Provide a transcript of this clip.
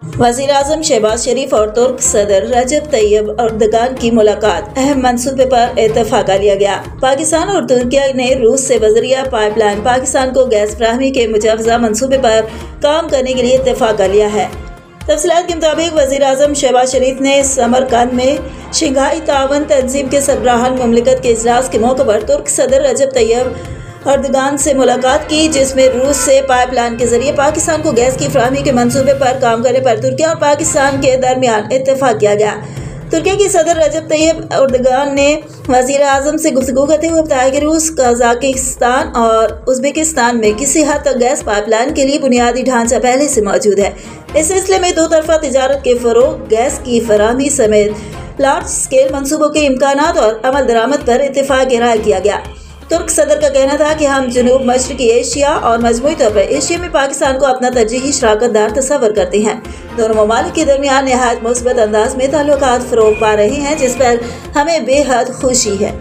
वज़ीर-ए-आज़म शहबाज शरीफ और तुर्क सदर रजब तैयब एर्दोगान की मुलाकात, अहम मंसूबे पर इत्तफाक लिया गया। पाकिस्तान और तुर्की ने रूस से बजरिया पाइपलाइन पाकिस्तान को गैस फराहमी के मुजवज़ा मंसूबे पर काम करने के लिए इत्तफाक लिया है। तफसीलात के मुताबिक वज़ीर-ए-आज़म शहबाज शरीफ ने समरकंद में शंघाई ताउन तंजीम के सरबराहान मुमलिकत के इजलास के मौके पर तुर्क सदर रजब तैयब एर्दोगान से मुलाकात की, जिसमें रूस से पाइपलाइन के जरिए पाकिस्तान को गैस की फराहमी के मंसूबे पर काम करने पर तुर्की और पाकिस्तान के दरमियान इत्तफाक किया गया। तुर्की की सदर रजब तैयब एर्दोगान ने वज़ीर-ए-आज़म से गुफ्तगू करते हुए बताया कि रूस, कजाकिस्तान और उज़्बेकिस्तान में किसी हद तक गैस पाइपलाइन के लिए बुनियादी ढांचा पहले से मौजूद है। इस सिलसिले में दो तरफा तिजारत के फ़रोग़, गैस की फराहमी समेत लार्ज स्केल मंसूबों के इम्कानात और अमल दरामद पर इत्तफाक राय किया गया। तुर्क सदर का कहना था कि हम जनूब मशरक़ी एशिया और मजमूई तौर पर एशिया में पाकिस्तान को अपना तरजीही शराकतदार तस्वर करते हैं। दोनों ममालिक के दरमियान नहायत मुस्बत अंदाज में ताल्लुकात फ़रोग़ पा रहे हैं, जिस पर हमें बेहद खुशी है।